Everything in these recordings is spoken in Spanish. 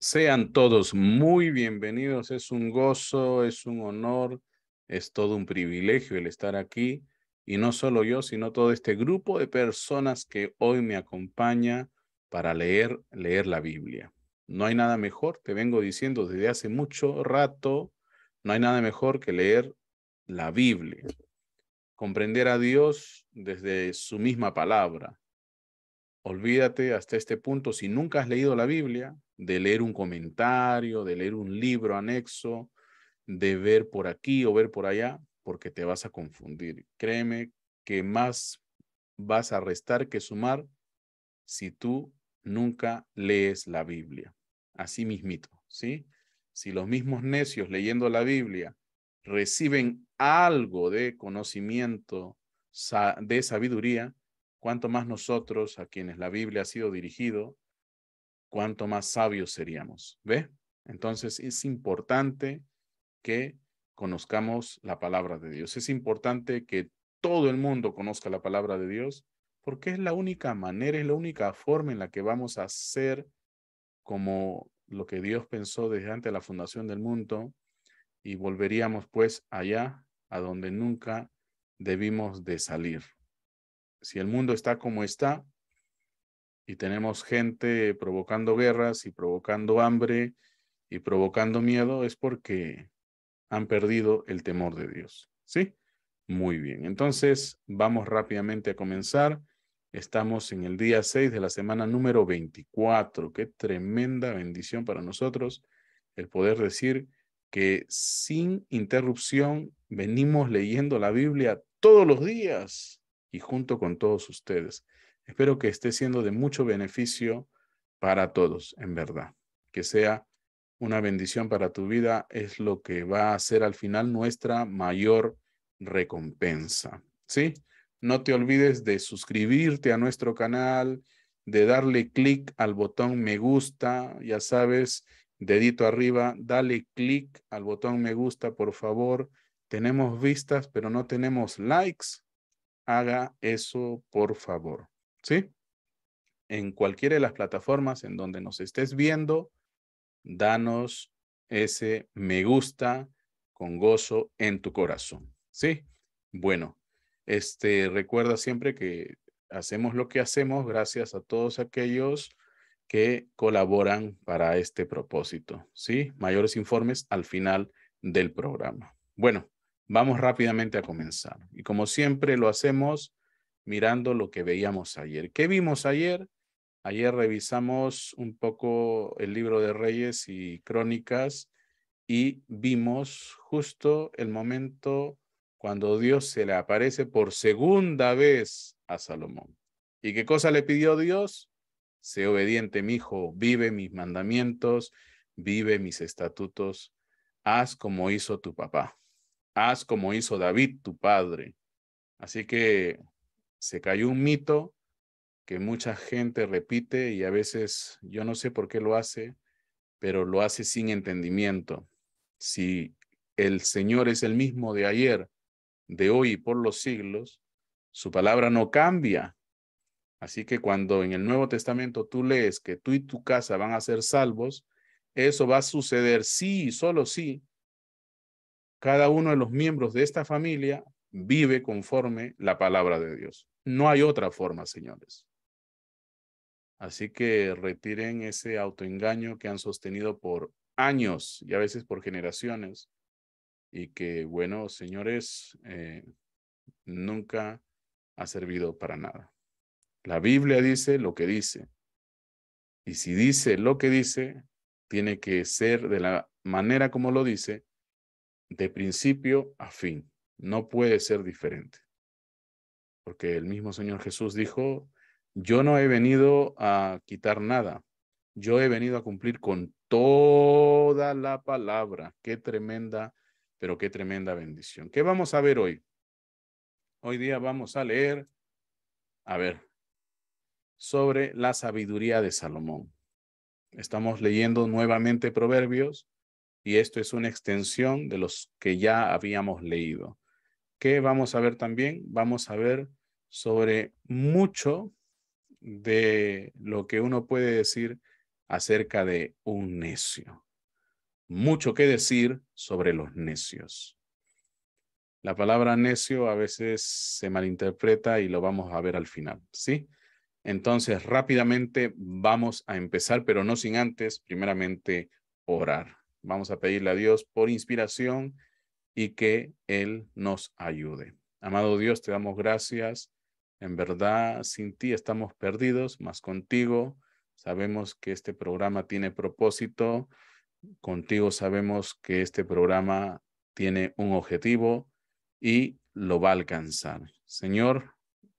Sean todos muy bienvenidos. Es un gozo, es un honor, es todo un privilegio el estar aquí. Y no solo yo, sino todo este grupo de personas que hoy me acompaña para leer la Biblia. No hay nada mejor, te vengo diciendo desde hace mucho rato, no hay nada mejor que leer la Biblia. Comprender a Dios desde su misma palabra. Olvídate hasta este punto, si nunca has leído la Biblia, de leer un comentario, de leer un libro anexo, de ver por aquí o ver por allá, porque te vas a confundir. Créeme que más vas a restar que sumar si tú nunca lees la Biblia. Así mismito, ¿sí? Si los mismos necios leyendo la Biblia reciben algo de conocimiento, de sabiduría, cuánto más nosotros, a quienes la Biblia ha sido dirigido, cuánto más sabios seríamos. ¿Ve? Entonces es importante que conozcamos la palabra de Dios. Es importante que todo el mundo conozca la palabra de Dios, porque es la única manera, es la única forma en la que vamos a ser como lo que Dios pensó desde antes de la fundación del mundo, y volveríamos pues allá a donde nunca debimos de salir. Si el mundo está como está y tenemos gente provocando guerras y provocando hambre y provocando miedo, es porque han perdido el temor de Dios. ¿Sí? Muy bien. Entonces, vamos rápidamente a comenzar. Estamos en el día 6 de la semana número 24. Qué tremenda bendición para nosotros el poder decir que sin interrupción venimos leyendo la Biblia todos los días y junto con todos ustedes. Espero que esté siendo de mucho beneficio para todos, en verdad. Que sea una bendición para tu vida es lo que va a ser al final nuestra mayor recompensa. ¿Sí? No te olvides de suscribirte a nuestro canal, de darle clic al botón me gusta, ya sabes, dedito arriba, dale clic al botón me gusta, por favor. Tenemos vistas, pero no tenemos likes. Haga eso, por favor. ¿Sí? En cualquiera de las plataformas en donde nos estés viendo, danos ese me gusta con gozo en tu corazón. ¿Sí? Bueno, recuerda siempre que hacemos lo que hacemos gracias a todos aquellos que colaboran para este propósito. ¿Sí? Mayores informes al final del programa. Bueno, vamos rápidamente a comenzar. Y como siempre lo hacemos mirando lo que veíamos ayer. ¿Qué vimos ayer? Ayer revisamos un poco el libro de Reyes y Crónicas y vimos justo el momento cuando Dios se le aparece por segunda vez a Salomón. ¿Y qué cosa le pidió Dios? Sé obediente, mi hijo, vive mis mandamientos, vive mis estatutos, haz como hizo tu papá, haz como hizo David, tu padre. Así que se cayó un mito que mucha gente repite y a veces yo no sé por qué lo hace, pero lo hace sin entendimiento. Si el Señor es el mismo de ayer, de hoy y por los siglos, su palabra no cambia. Así que cuando en el Nuevo Testamento tú lees que tú y tu casa van a ser salvos, eso va a suceder sí, solo sí, cada uno de los miembros de esta familia vive conforme la palabra de Dios. No hay otra forma, señores. Así que retiren ese autoengaño que han sostenido por años y a veces por generaciones y que, bueno, señores, nunca ha servido para nada. La Biblia dice lo que dice y si dice lo que dice, tiene que ser de la manera como lo dice, de principio a fin. No puede ser diferente. Porque el mismo Señor Jesús dijo, yo no he venido a quitar nada, yo he venido a cumplir con toda la palabra. Qué tremenda, pero qué tremenda bendición. ¿Qué vamos a ver hoy? Hoy día vamos a leer, a ver, sobre la sabiduría de Salomón. Estamos leyendo nuevamente Proverbios y esto es una extensión de los que ya habíamos leído. ¿Qué vamos a ver también? Vamos a ver sobre mucho de lo que uno puede decir acerca de un necio. Mucho que decir sobre los necios. La palabra necio a veces se malinterpreta y lo vamos a ver al final, ¿sí? Entonces, rápidamente vamos a empezar, pero no sin antes, primeramente, orar. Vamos a pedirle a Dios por inspiración y que Él nos ayude. Amado Dios, te damos gracias. En verdad, sin ti estamos perdidos, mas contigo sabemos que este programa tiene propósito. Contigo sabemos que este programa tiene un objetivo y lo va a alcanzar. Señor,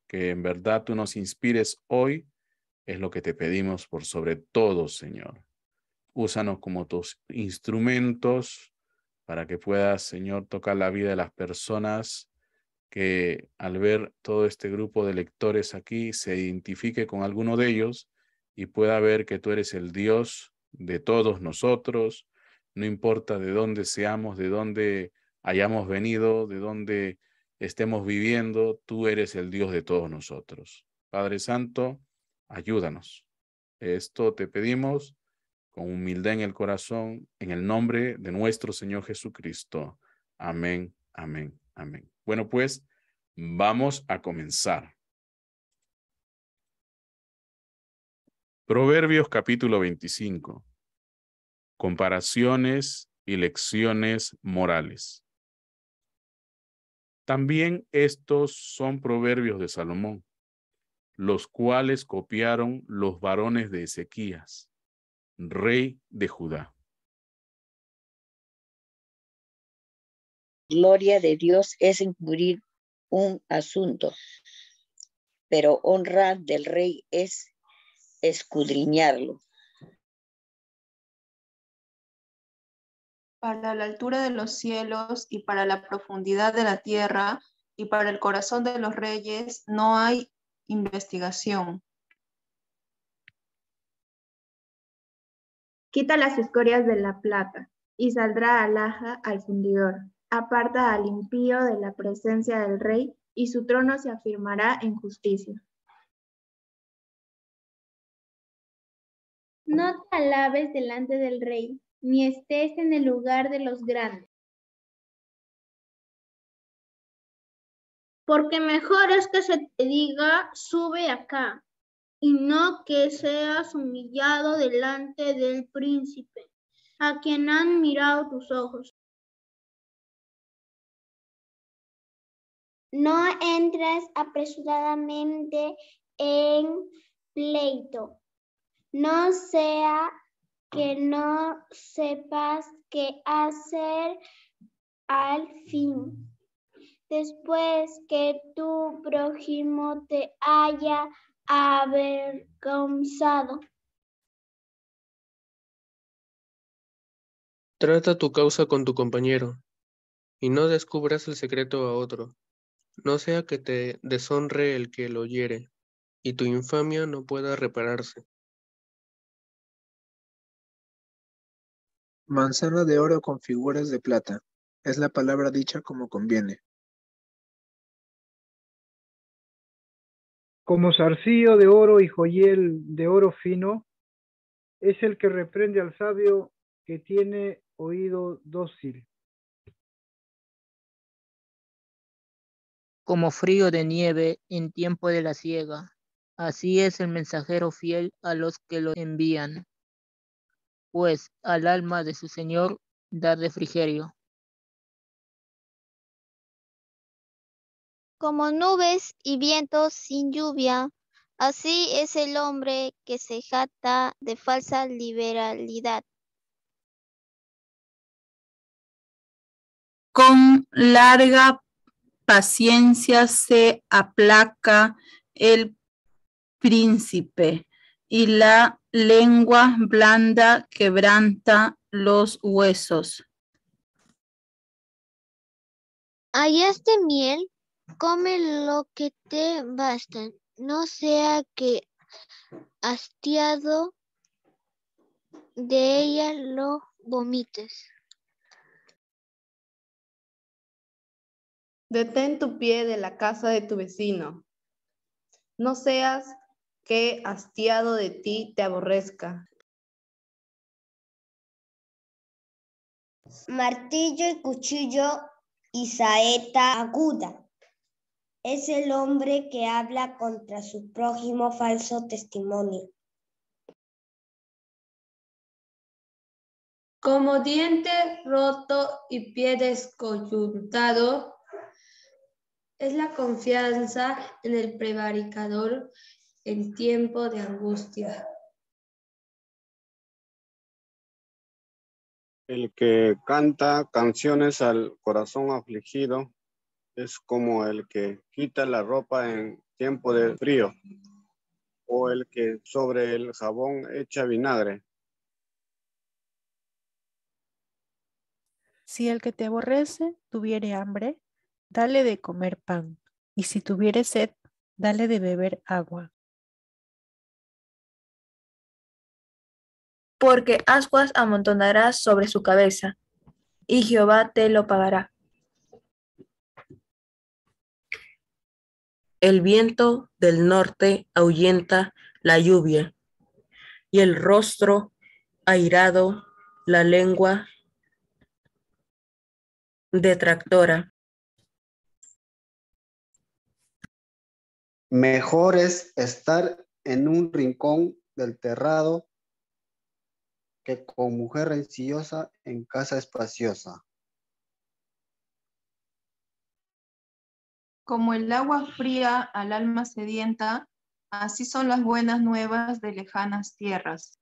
que en verdad tú nos inspires hoy, es lo que te pedimos por sobre todo, Señor. Úsanos como tus instrumentos para que puedas, Señor, tocar la vida de las personas que al ver todo este grupo de lectores aquí se identifique con alguno de ellos y pueda ver que tú eres el Dios de todos nosotros, no importa de dónde seamos, de dónde hayamos venido, de dónde estemos viviendo, tú eres el Dios de todos nosotros. Padre Santo, ayúdanos. Esto te pedimos con humildad en el corazón, en el nombre de nuestro Señor Jesucristo. Amén, amén, amén. Bueno, pues vamos a comenzar. Proverbios capítulo 25. Comparaciones y lecciones morales. También estos son proverbios de Salomón, los cuales copiaron los varones de Ezequías, rey de Judá. Gloria de Dios es encubrir un asunto, pero honra del rey es escudriñarlo. Para la altura de los cielos y para la profundidad de la tierra y para el corazón de los reyes no hay investigación. Quita las escorias de la plata y saldrá alhaja al fundidor. Aparta al impío de la presencia del rey y su trono se afirmará en justicia. No te alabes delante del rey, ni estés en el lugar de los grandes. Porque mejor es que se te diga, sube acá, y no que seas humillado delante del príncipe, a quien han mirado tus ojos. No entres apresuradamente en pleito, no sea que no sepas qué hacer al fin, después que tu prójimo te haya avergonzado. Trata tu causa con tu compañero, y no descubras el secreto a otro, no sea que te deshonre el que lo oyere, y tu infamia no pueda repararse. Manzana de oro con figuras de plata, es la palabra dicha como conviene. Como zarcillo de oro y joyel de oro fino, es el que reprende al sabio que tiene oído dócil. Como frío de nieve en tiempo de la siega, así es el mensajero fiel a los que lo envían, pues al alma de su Señor da refrigerio. Como nubes y vientos sin lluvia, así es el hombre que se jacta de falsa liberalidad. Con larga paciencia se aplaca el príncipe, y la lengua blanda quebranta los huesos. Hallaste miel, come lo que te basta, no sea que hastiado de ella lo vomites. Detén tu pie de la casa de tu vecino. No seas que hastiado de ti te aborrezca. martillo y cuchillo y saeta aguda. Es el hombre que habla contra su prójimo falso testimonio. Como diente roto y pie descoyuntado, es la confianza en el prevaricador en tiempo de angustia. El que canta canciones al corazón afligido es como el que quita la ropa en tiempo de frío, o el que sobre el jabón echa vinagre. Si el que te aborrece tuviere hambre, dale de comer pan, y si tuviere sed, dale de beber agua. Porque ascuas amontonarás sobre su cabeza, y Jehová te lo pagará. El viento del norte ahuyenta la lluvia, y el rostro airado, la lengua detractora. Mejor es estar en un rincón del terrado que con mujer rencillosa en casa espaciosa. Como el agua fría al alma sedienta, así son las buenas nuevas de lejanas tierras.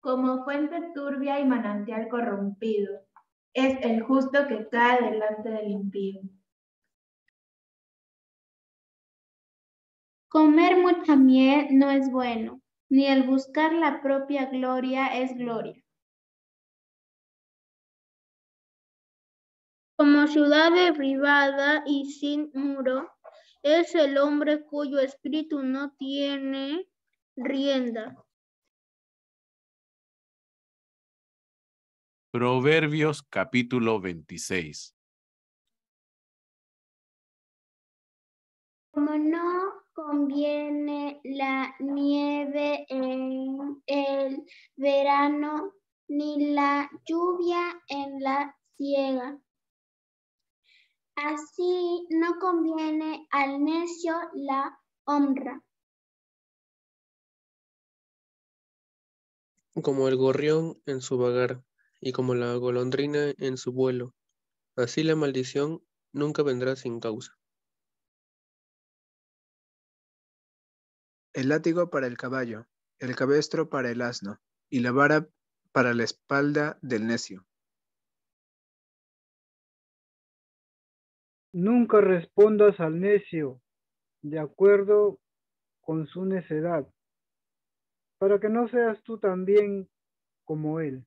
Como fuente turbia y manantial corrompido, es el justo que cae delante del impío. Comer mucha miel no es bueno, ni el buscar la propia gloria es gloria. Como ciudad derribada y sin muro, es el hombre cuyo espíritu no tiene rienda. Proverbios capítulo 26. Como no conviene la nieve en el verano, ni la lluvia en la siega. Así no conviene al necio la honra. Como el gorrión en su vagar, y como la golondrina en su vuelo, así la maldición nunca vendrá sin causa. El látigo para el caballo, el cabestro para el asno, y la vara para la espalda del necio. Nunca respondas al necio de acuerdo con su necedad, para que no seas tú también como él.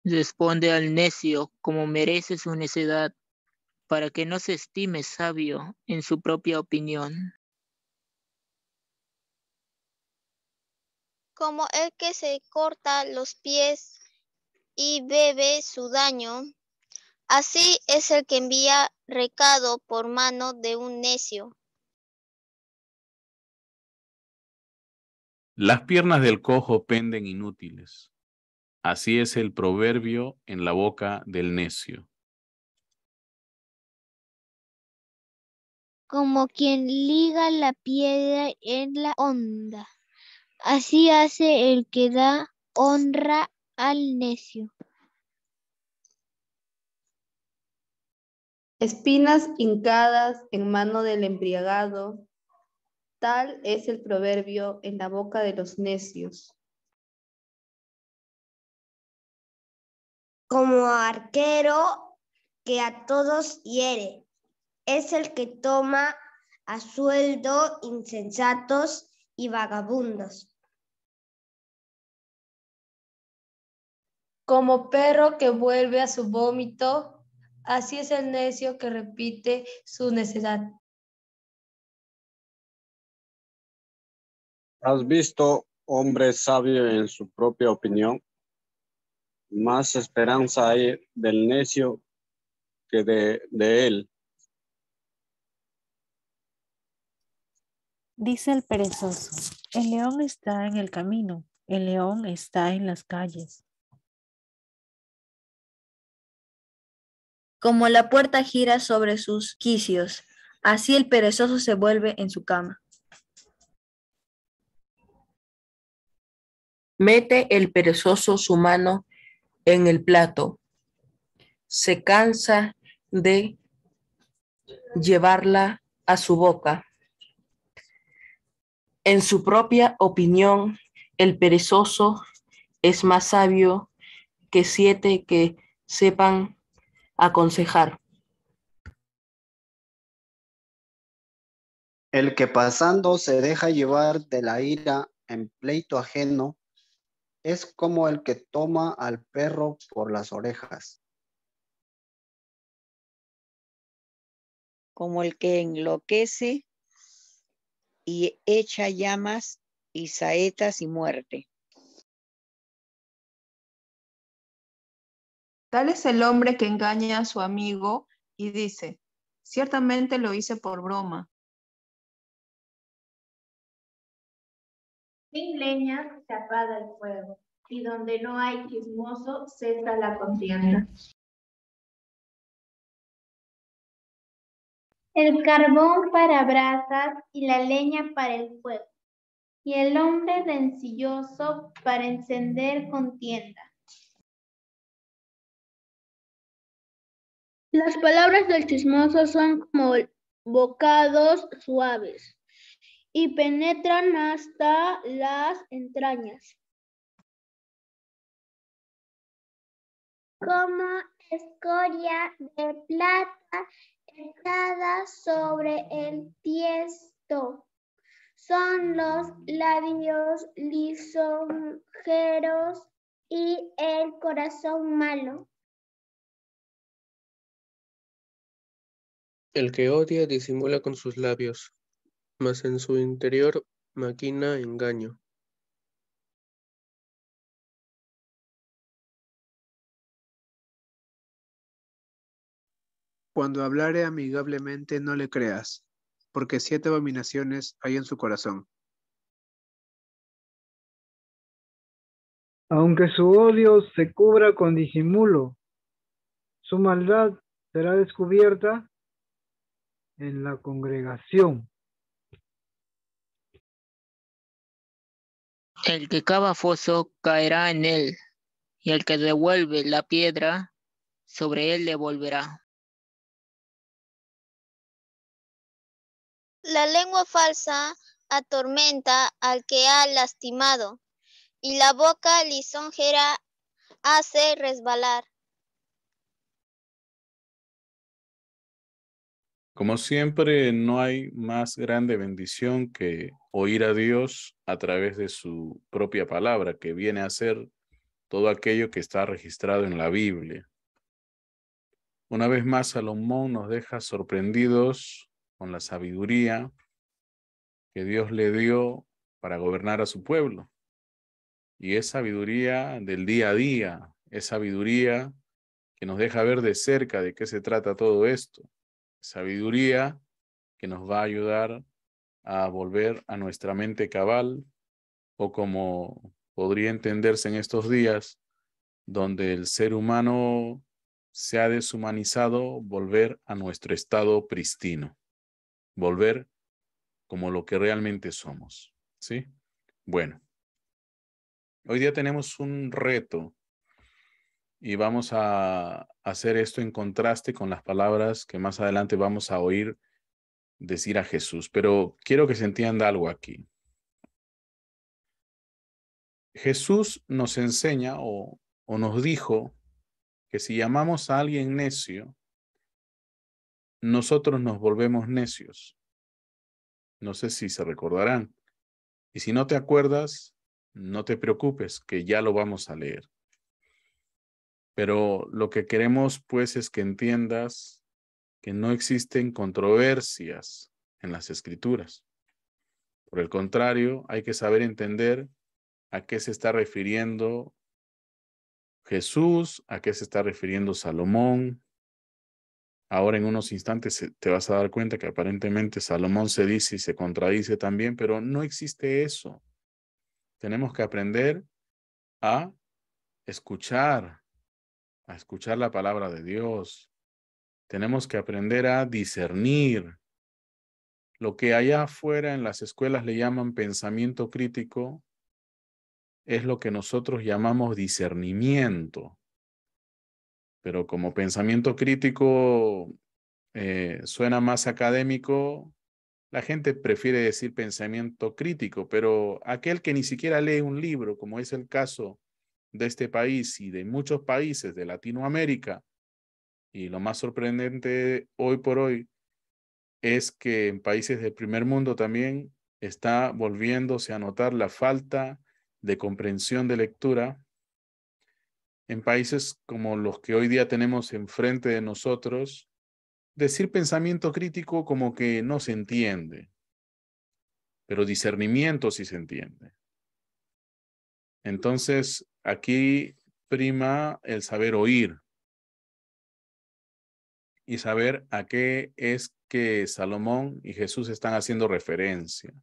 Responde al necio como merece su necedad, para que no se estime sabio en su propia opinión. Como el que se corta los pies y bebe su daño, así es el que envía recado por mano de un necio. Las piernas del cojo penden inútiles. Así es el proverbio en la boca del necio. Como quien liga la piedra en la honda, así hace el que da honra al necio. Espinas hincadas en mano del embriagado, tal es el proverbio en la boca de los necios. Como arquero que a todos hiere, es el que toma a sueldo insensatos y vagabundos. Como perro que vuelve a su vómito, así es el necio que repite su necedad. ¿Has visto hombre sabio en su propia opinión? Más esperanza hay del necio que de él. Dice el perezoso, El león está en el camino, el león está en las calles. Como la puerta gira sobre sus quicios, así el perezoso se vuelve en su cama. Mete el perezoso su mano en el plato. Se cansa de llevarla a su boca. En su propia opinión, el perezoso es más sabio que 7 que sepan aconsejar. El que pasando se deja llevar de la ira en pleito ajeno es como el que toma al perro por las orejas. Como el que enloquece y echa llamas y saetas y muerte. Tal es el hombre que engaña a su amigo y dice, ciertamente lo hice por broma. Sin leña se apaga el fuego, y donde no hay chismoso cesa la contienda. El carbón para brasas y la leña para el fuego, y el hombre rencilloso para encender contienda. Las palabras del chismoso son como bocados suaves y penetran hasta las entrañas. Como escoria de plata echada sobre el tiesto, son los labios lisonjeros y el corazón malo. El que odia disimula con sus labios, mas en su interior maquina engaño. Cuando hablare amigablemente no le creas, porque 7 abominaciones hay en su corazón. Aunque su odio se cubra con disimulo, su maldad será descubierta en la congregación. El que cava foso caerá en él, y el que devuelve la piedra, sobre él le volverá. La lengua falsa atormenta al que ha lastimado, y la boca lisonjera hace resbalar. Como siempre, no hay más grande bendición que oír a Dios a través de su propia palabra, que viene a ser todo aquello que está registrado en la Biblia. Una vez más, Salomón nos deja sorprendidos con la sabiduría que Dios le dio para gobernar a su pueblo. Y es sabiduría del día a día, es sabiduría que nos deja ver de cerca de qué se trata todo esto. Sabiduría que nos va a ayudar a volver a nuestra mente cabal, o como podría entenderse en estos días, donde el ser humano se ha deshumanizado, volver a nuestro estado pristino, volver como lo que realmente somos, ¿sí? Bueno, hoy día tenemos un reto y vamos a hacer esto en contraste con las palabras que más adelante vamos a oír decir a Jesús, pero quiero que se entienda algo aquí. Jesús nos enseña o nos dijo que si llamamos a alguien necio, nosotros nos volvemos necios. No sé si se recordarán. Y si no te acuerdas, no te preocupes, que ya lo vamos a leer. Pero lo que queremos, pues, es que entiendas que no existen controversias en las Escrituras. Por el contrario, hay que saber entender a qué se está refiriendo Jesús, a qué se está refiriendo Salomón. Ahora en unos instantes te vas a dar cuenta que aparentemente Salomón se dice y se contradice también, pero no existe eso. Tenemos que aprender a escuchar la palabra de Dios. Tenemos que aprender a discernir. Lo que allá afuera en las escuelas le llaman pensamiento crítico es lo que nosotros llamamos discernimiento. Pero como pensamiento crítico suena más académico, la gente prefiere decir pensamiento crítico, pero aquel que ni siquiera lee un libro, como es el caso de este país y de muchos países de Latinoamérica, y lo más sorprendente hoy por hoy es que en países del primer mundo también está volviéndose a notar la falta de comprensión de lectura. En países como los que hoy día tenemos enfrente de nosotros, decir pensamiento crítico como que no se entiende, pero discernimiento sí se entiende. Entonces, aquí prima el saber oír y saber a qué es que Salomón y Jesús están haciendo referencia.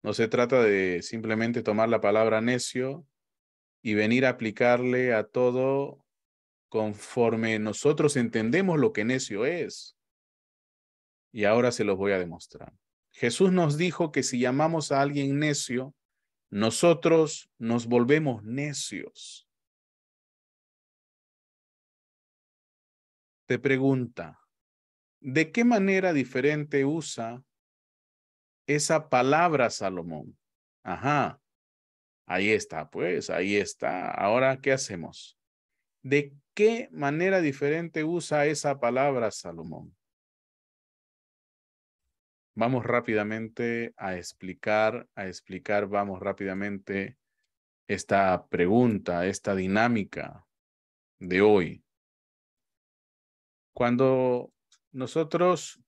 No se trata de simplemente tomar la palabra necio y venir a aplicarle a todo conforme nosotros entendemos lo que necio es. Y ahora se los voy a demostrar. Jesús nos dijo que si llamamos a alguien necio, nosotros nos volvemos necios. Te pregunta, ¿de qué manera diferente usa esa palabra Salomón? Ajá, ahí está, pues, ahí está. Ahora, ¿qué hacemos? ¿De qué manera diferente usa esa palabra Salomón? Vamos rápidamente a explicar, vamos rápidamente esta pregunta, esta dinámica de hoy. Cuando nosotros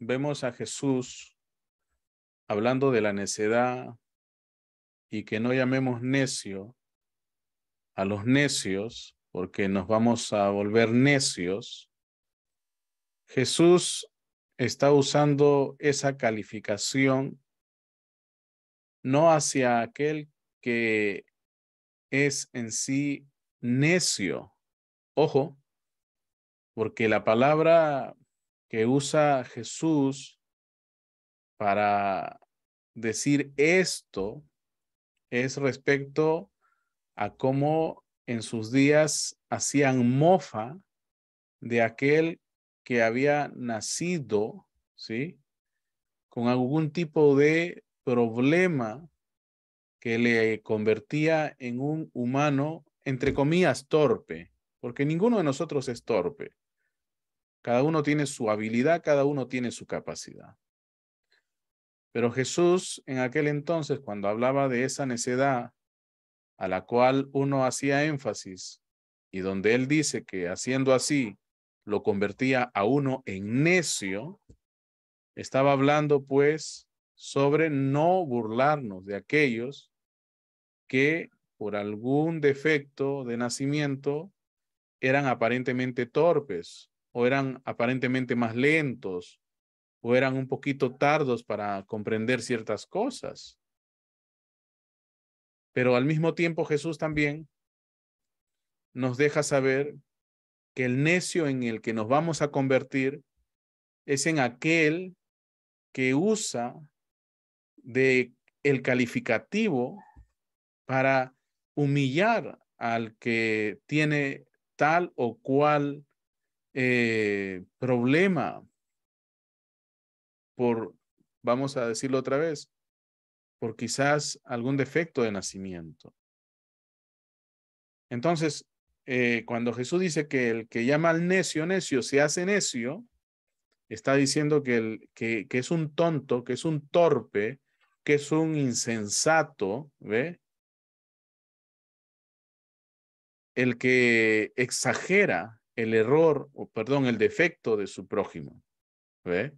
vemos a Jesús hablando de la necedad y que no llamemos necio a los necios porque nos vamos a volver necios, Jesús está usando esa calificación no hacia aquel que es en sí necio. Ojo, porque la palabra que usa Jesús para decir esto es respecto a cómo en sus días hacían mofa de aquel que había nacido, ¿sí?, con algún tipo de problema que le convertía en un humano, entre comillas, torpe, porque ninguno de nosotros es torpe. Cada uno tiene su habilidad, cada uno tiene su capacidad. Pero Jesús, en aquel entonces, cuando hablaba de esa necedad a la cual uno hacía énfasis y donde él dice que haciendo así lo convertía a uno en necio, estaba hablando pues sobre no burlarnos de aquellos que por algún defecto de nacimiento eran aparentemente torpes o eran aparentemente más lentos o eran un poquito tardos para comprender ciertas cosas. Pero al mismo tiempo Jesús también nos deja saber que el necio en el que nos vamos a convertir es en aquel que usa de el calificativo para humillar al que tiene tal o cual problema por, vamos a decirlo otra vez, por quizás algún defecto de nacimiento. Entonces, cuando Jesús dice que el que llama al necio, necio, se hace necio, está diciendo que es un tonto, que es un torpe, que es un insensato, ¿ve? El que exagera el error, o perdón, el defecto de su prójimo, ¿ve?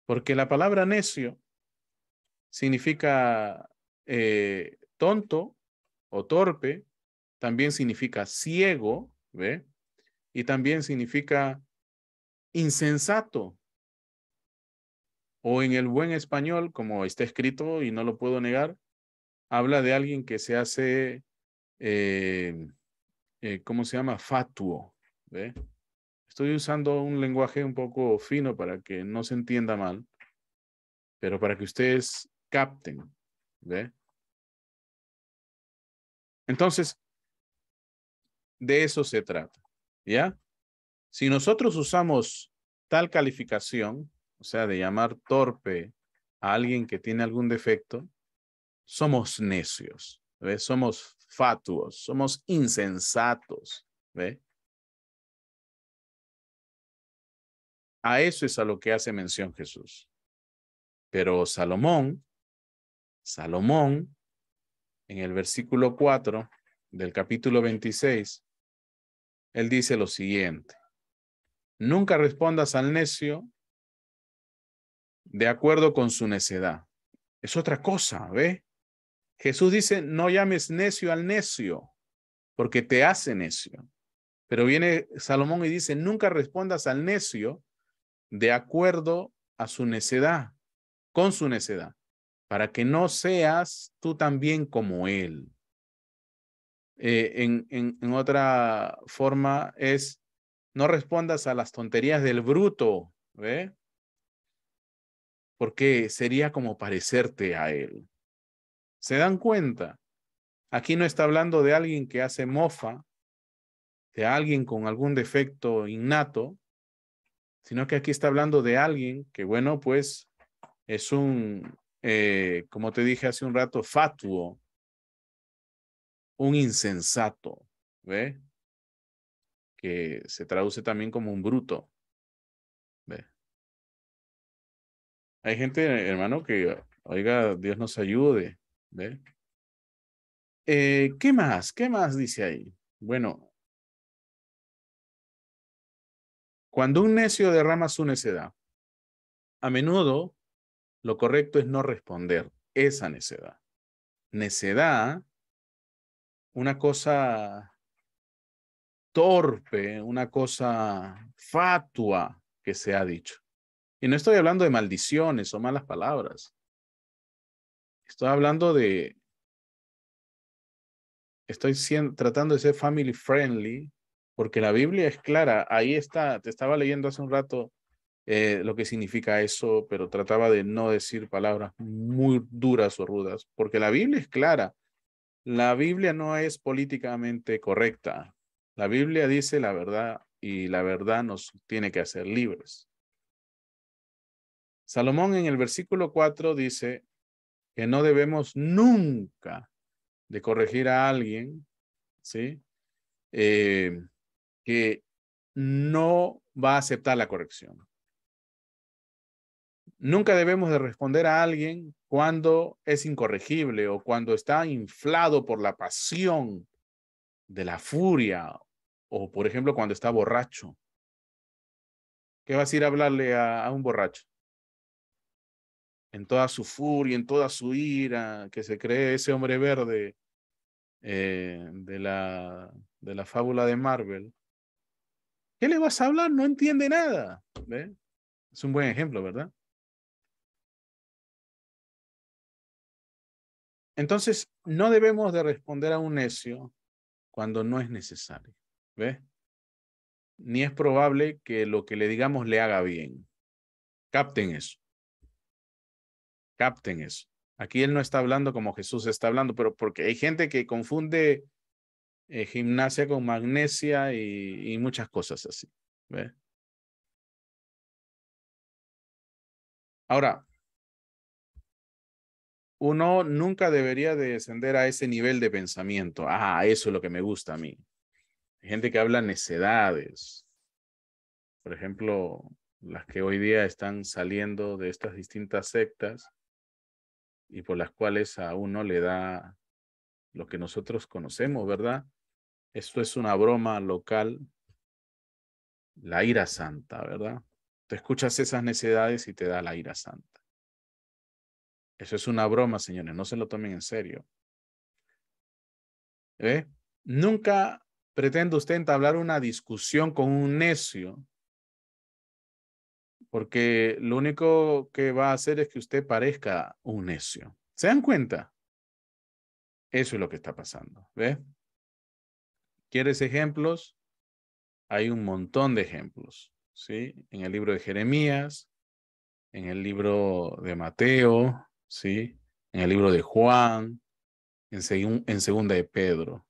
Porque la palabra necio significa tonto o torpe, también significa ciego, ¿ve? Y también significa insensato. O en el buen español, como está escrito y no lo puedo negar, habla de alguien que se hace, ¿cómo se llama? Fatuo. ¿Ve? Estoy usando un lenguaje un poco fino para que no se entienda mal, pero para que ustedes capten. ¿Ve? Entonces, de eso se trata. ¿Ya? Si nosotros usamos tal calificación, o sea, de llamar torpe a alguien que tiene algún defecto, somos necios, ¿ve? Somos fatuos, somos insensatos, ¿ve? A eso es a lo que hace mención Jesús. Pero Salomón, en el versículo 4 del capítulo 26, él dice lo siguiente: nunca respondas al necio de acuerdo con su necedad. Es otra cosa, ¿ve? Jesús dice, no llames necio al necio, porque te hace necio. Pero viene Salomón y dice, nunca respondas al necio de acuerdo a su necedad, con su necedad, para que no seas tú también como él. En otra forma es, no respondas a las tonterías del bruto, ¿ve? Porque sería como parecerte a él. ¿Se dan cuenta? Aquí no está hablando de alguien que hace mofa, de alguien con algún defecto innato, sino que aquí está hablando de alguien que, bueno, pues es un, como te dije hace un rato, fatuo, un insensato, ¿ve? Que se traduce también como un bruto, ¿ve? Hay gente, hermano, que, oiga, Dios nos ayude, ¿ve? ¿Qué más? ¿Qué más dice ahí? Bueno, cuando un necio derrama su necedad, a menudo lo correcto es no responder esa necedad. Necedad, una cosa torpe, una cosa fatua que se ha dicho. Y no estoy hablando de maldiciones o malas palabras. Estoy hablando de, tratando de ser family friendly, porque la Biblia es clara. Ahí está, te estaba leyendo hace un rato lo que significa eso, pero trataba de no decir palabras muy duras o rudas, porque la Biblia es clara. La Biblia no es políticamente correcta. La Biblia dice la verdad y la verdad nos tiene que hacer libres. Salomón en el versículo 4 dice que no debemos nunca de corregir a alguien, ¿sí? Que no va a aceptar la corrección. Nunca debemos de responder a alguien cuando es incorregible o cuando está inflado por la pasión de la furia o, por ejemplo, cuando está borracho. ¿Qué vas a ir a hablarle a un borracho? En toda su furia, en toda su ira, que se cree ese hombre verde de la fábula de Marvel. ¿Qué le vas a hablar? No entiende nada. ¿Ve? Es un buen ejemplo, ¿verdad? Entonces, no debemos de responder a un necio cuando no es necesario. ¿Ve? Ni es probable que lo que le digamos le haga bien. Capten eso. Capten eso. Aquí él no está hablando como Jesús está hablando, pero porque hay gente que confunde gimnasia con magnesia y muchas cosas así. ¿Ve? Ahora, uno nunca debería de descender a ese nivel de pensamiento. Ah, eso es lo que me gusta a mí. Hay gente que habla necedades. Por ejemplo, las que hoy día están saliendo de estas distintas sectas y por las cuales a uno le da lo que nosotros conocemos, ¿verdad? Esto es una broma local, la ira santa, ¿verdad? Te escuchas esas necedades y te da la ira santa. Eso es una broma, señores, no se lo tomen en serio. ¿Eh? Nunca pretende usted entablar una discusión con un necio, porque lo único que va a hacer es que usted parezca un necio. ¿Se dan cuenta? Eso es lo que está pasando. ¿Ves? ¿Quieres ejemplos? Hay un montón de ejemplos, ¿sí? En el libro de Jeremías, en el libro de Mateo, ¿sí? En el libro de Juan, en segunda de Pedro.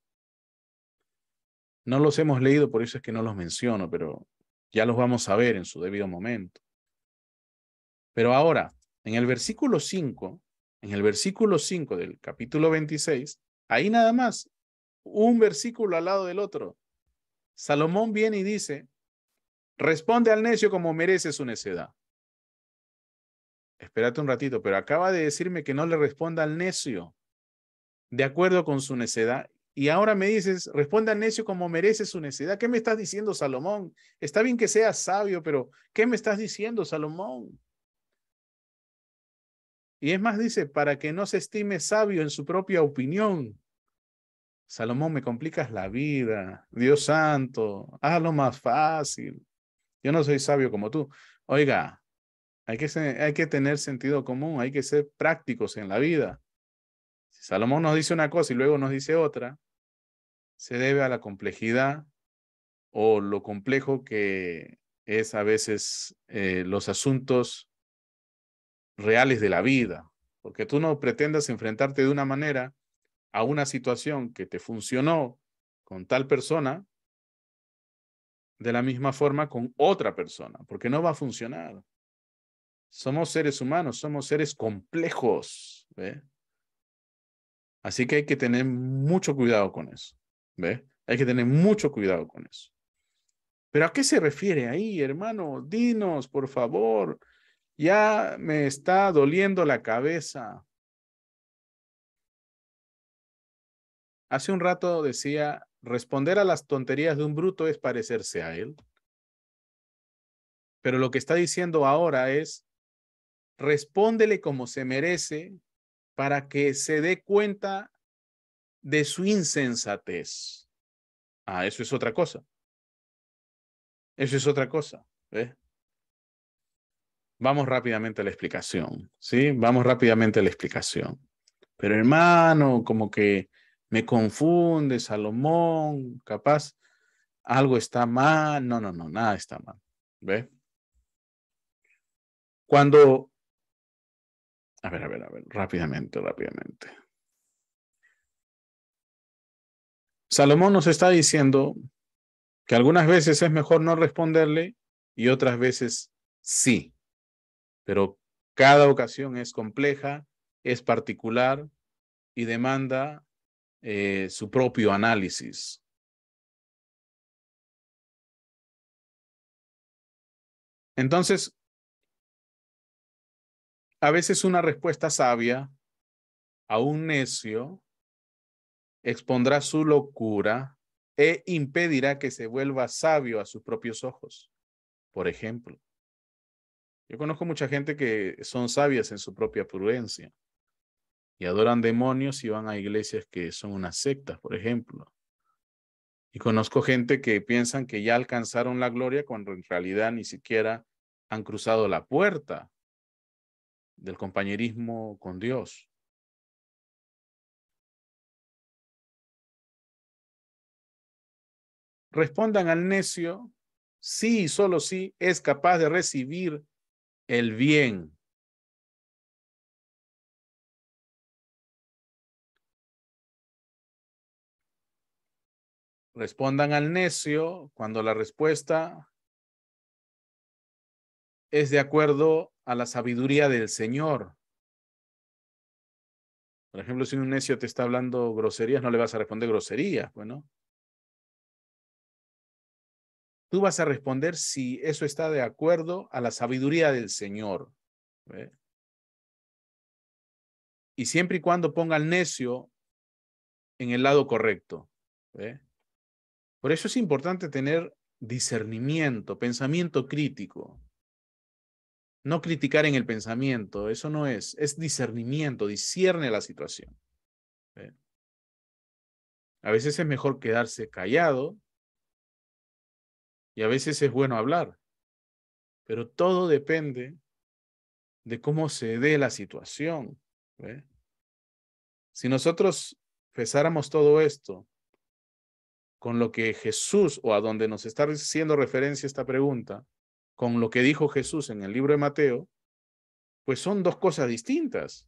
No los hemos leído, por eso es que no los menciono, pero ya los vamos a ver en su debido momento. Pero ahora, en el versículo 5 del capítulo 26, ahí nada más, un versículo al lado del otro, Salomón viene y dice, responde al necio como merece su necedad. Espérate un ratito, pero acaba de decirme que no le responda al necio de acuerdo con su necedad. Y ahora me dices, responde al necio como merece su necedad. ¿Qué me estás diciendo, Salomón? Está bien que seas sabio, pero ¿qué me estás diciendo, Salomón? Y es más, dice, para que no se estime sabio en su propia opinión. Salomón, me complicas la vida. Dios santo, hazlo más fácil. Yo no soy sabio como tú. Oiga, hay que tener sentido común, hay que ser prácticos en la vida. Si Salomón nos dice una cosa y luego nos dice otra, se debe a la complejidad o lo complejo que es a veces los asuntos reales de la vida. Porque tú no pretendas enfrentarte de una manera a una situación que te funcionó con tal persona de la misma forma con otra persona, porque no va a funcionar. Somos seres humanos, somos seres complejos, ¿ve? Así que hay que tener mucho cuidado con eso, ¿ve? Hay que tener mucho cuidado con eso. ¿Pero a qué se refiere ahí, hermano? Dinos, por favor. Ya me está doliendo la cabeza. Hace un rato decía, responder a las tonterías de un bruto es parecerse a él. Pero lo que está diciendo ahora es, respóndele como se merece para que se dé cuenta de su insensatez. Ah, eso es otra cosa. Eso es otra cosa. ¿Ves? Vamos rápidamente a la explicación. ¿Sí? Vamos rápidamente a la explicación. Pero hermano, como que me confunde, Salomón, capaz algo está mal. No, nada está mal. ¿Ves? Cuando... A ver, rápidamente. Salomón nos está diciendo que algunas veces es mejor no responderle y otras veces sí. Pero cada ocasión es compleja, es particular y demanda su propio análisis. Entonces, a veces una respuesta sabia a un necio expondrá su locura e impedirá que se vuelva sabio a sus propios ojos. Por ejemplo, yo conozco mucha gente que son sabias en su propia prudencia y adoran demonios y van a iglesias que son unas sectas, por ejemplo. Y conozco gente que piensan que ya alcanzaron la gloria cuando en realidad ni siquiera han cruzado la puerta del compañerismo con Dios. Respondan al necio, sí y solo sí es capaz de recibir el bien. Respondan al necio cuando la respuesta es de acuerdo a la sabiduría del Señor. Por ejemplo, si un necio te está hablando groserías, no le vas a responder groserías, bueno. Tú vas a responder si eso está de acuerdo a la sabiduría del Señor. ¿Ve? Y siempre y cuando ponga al necio en el lado correcto. ¿Ve? Por eso es importante tener discernimiento, pensamiento crítico. No criticar en el pensamiento, eso no es discernimiento, discierne la situación. ¿Ve? A veces es mejor quedarse callado y a veces es bueno hablar, pero todo depende de cómo se dé la situación. ¿Ve? Si nosotros pesáramos todo esto con lo que Jesús, o a donde nos está haciendo referencia esta pregunta, con lo que dijo Jesús en el libro de Mateo, pues son dos cosas distintas.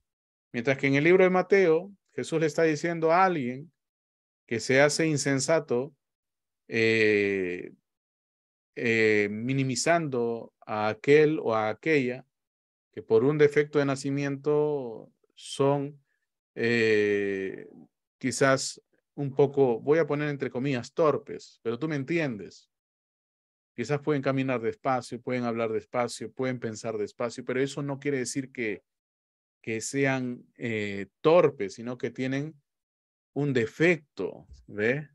Mientras que en el libro de Mateo, Jesús le está diciendo a alguien que se hace insensato, minimizando a aquel o a aquella que por un defecto de nacimiento son quizás un poco, voy a poner entre comillas, torpes, pero tú me entiendes. Quizás pueden caminar despacio, pueden hablar despacio, pueden pensar despacio, pero eso no quiere decir que sean torpes, sino que tienen un defecto, ¿ve?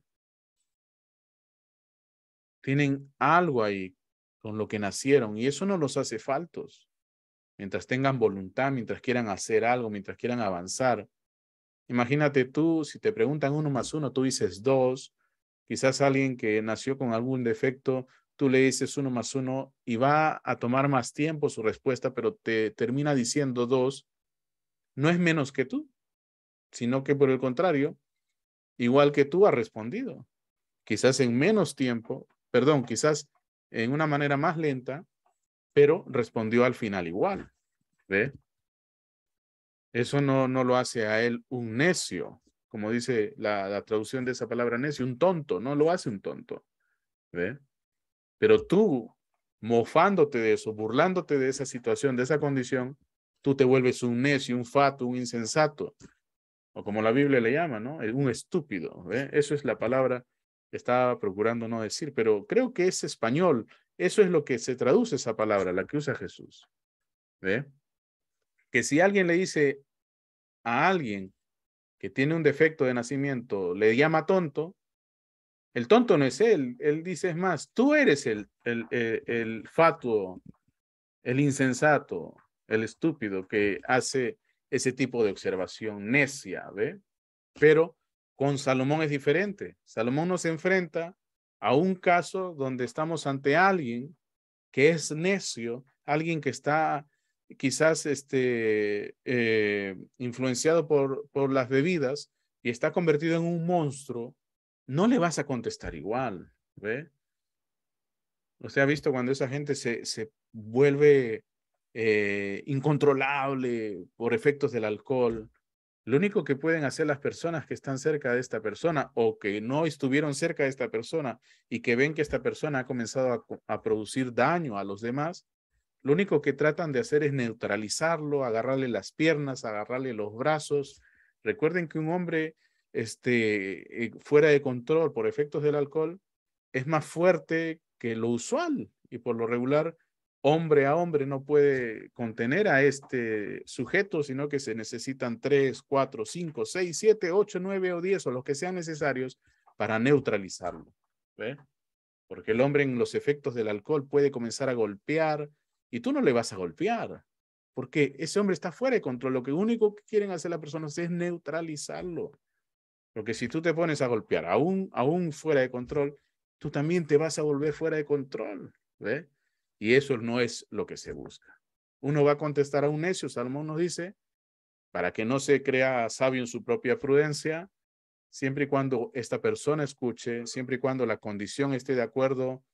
Tienen algo ahí con lo que nacieron y eso no los hace faltos. Mientras tengan voluntad, mientras quieran hacer algo, mientras quieran avanzar. Imagínate tú, si te preguntan 1 más 1, tú dices 2. Quizás alguien que nació con algún defecto, tú le dices 1 más 1 y va a tomar más tiempo su respuesta, pero te termina diciendo 2. No es menos que tú, sino que por el contrario, igual que tú ha respondido. Quizás en menos tiempo, perdón, quizás en una manera más lenta, pero respondió al final igual. ¿Ve? Eso no lo hace a él un necio, como dice la traducción de esa palabra necio, un tonto, no lo hace un tonto. ¿Ve? Pero tú, mofándote de eso, burlándote de esa situación, de esa condición, tú te vuelves un necio, un fato, un insensato, o como la Biblia le llama, ¿no? Un estúpido. ¿Ve? Eso es la palabra que estaba procurando no decir, pero creo que es español. Eso es lo que se traduce esa palabra, la que usa Jesús. ¿Ve? Que si alguien le dice a alguien que tiene un defecto de nacimiento, le llama tonto, el tonto no es él. Él dice, es más, tú eres el fatuo, el insensato, el estúpido que hace ese tipo de observación necia, ¿ve? Pero con Salomón es diferente. Salomón nos enfrenta a un caso donde estamos ante alguien que es necio, alguien que está quizás influenciado por las bebidas y está convertido en un monstruo. No le vas a contestar igual, ¿ve? Usted ha visto cuando esa gente se vuelve incontrolable por efectos del alcohol. Lo único que pueden hacer las personas que están cerca de esta persona o que no estuvieron cerca de esta persona y que ven que esta persona ha comenzado a producir daño a los demás, lo único que tratan de hacer es neutralizarlo, agarrarle las piernas, agarrarle los brazos. Recuerden que un hombre fuera de control por efectos del alcohol es más fuerte que lo usual y por lo regular hombre a hombre no puede contener a este sujeto, sino que se necesitan 3, 4, 5, 6, 7, 8, 9 o 10 o los que sean necesarios para neutralizarlo. ¿Ve? Porque el hombre en los efectos del alcohol puede comenzar a golpear y tú no le vas a golpear porque ese hombre está fuera de control. Lo único que quieren hacer las personas es neutralizarlo. Porque si tú te pones a golpear aún fuera de control, tú también te vas a volver fuera de control. ¿Ve? Y eso no es lo que se busca. Uno va a contestar a un necio, Salomón nos dice, para que no se crea sabio en su propia prudencia, siempre y cuando esta persona escuche, siempre y cuando la condición esté de acuerdo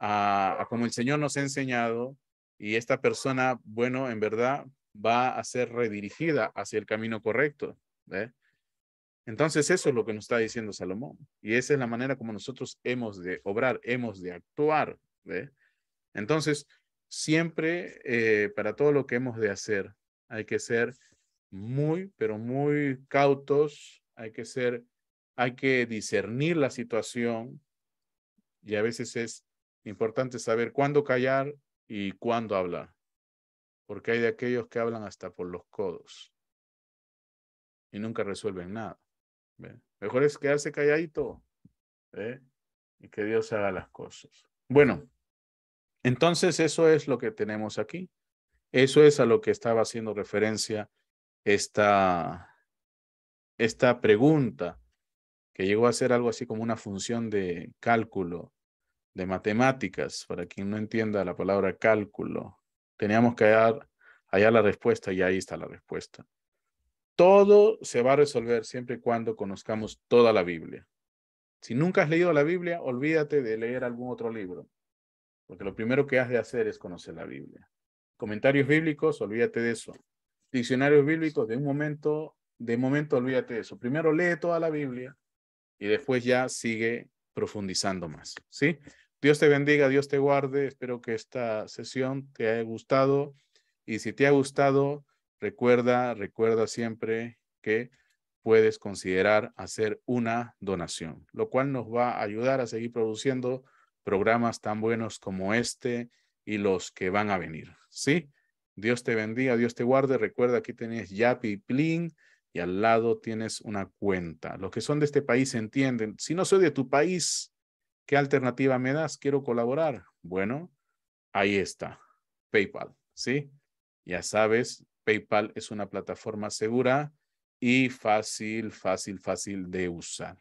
a como el Señor nos ha enseñado, y esta persona, bueno, en verdad va a ser redirigida hacia el camino correcto. ¿Ve? Entonces eso es lo que nos está diciendo Salomón. Y esa es la manera como nosotros hemos de obrar, hemos de actuar. ¿Ve? Entonces, siempre para todo lo que hemos de hacer, hay que ser muy, pero muy cautos, hay que discernir la situación y a veces es importante saber cuándo callar y cuándo hablar, porque hay de aquellos que hablan hasta por los codos y nunca resuelven nada. ¿Ve? Mejor es quedarse calladito, ¿ve? Y que Dios haga las cosas. Bueno. Entonces, eso es lo que tenemos aquí. Eso es a lo que estaba haciendo referencia esta pregunta, que llegó a ser algo así como una función de cálculo, de matemáticas, para quien no entienda la palabra cálculo. Teníamos que hallar la respuesta y ahí está la respuesta. Todo se va a resolver siempre y cuando conozcamos toda la Biblia. Si nunca has leído la Biblia, olvídate de leer algún otro libro, porque lo primero que has de hacer es conocer la Biblia. Comentarios bíblicos, olvídate de eso. Diccionarios bíblicos, de momento, olvídate de eso. Primero lee toda la Biblia y después ya sigue profundizando más, ¿sí? Dios te bendiga, Dios te guarde. Espero que esta sesión te haya gustado. Y si te ha gustado, recuerda siempre que puedes considerar hacer una donación, lo cual nos va a ayudar a seguir produciendo programas tan buenos como este y los que van a venir, ¿sí? Dios te bendiga, Dios te guarde. Recuerda, aquí tienes Yapi y Plin y al lado tienes una cuenta. Los que son de este país entienden. Si no soy de tu país, ¿qué alternativa me das? Quiero colaborar. Bueno, ahí está, PayPal, ¿sí? Ya sabes, PayPal es una plataforma segura y fácil de usar.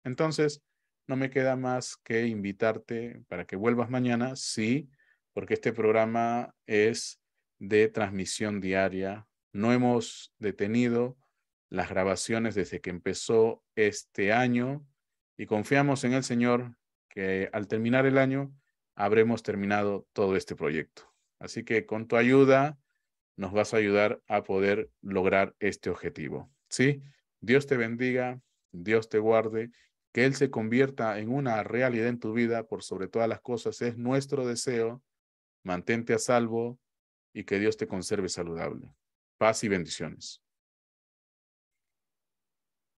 Entonces, no me queda más que invitarte para que vuelvas mañana, sí, porque este programa es de transmisión diaria. No hemos detenido las grabaciones desde que empezó este año y confiamos en el Señor que al terminar el año habremos terminado todo este proyecto. Así que con tu ayuda nos vas a ayudar a poder lograr este objetivo, ¿sí? Dios te bendiga, Dios te guarde, que Él se convierta en una realidad en tu vida por sobre todas las cosas. Es nuestro deseo. Mantente a salvo y que Dios te conserve saludable. Paz y bendiciones.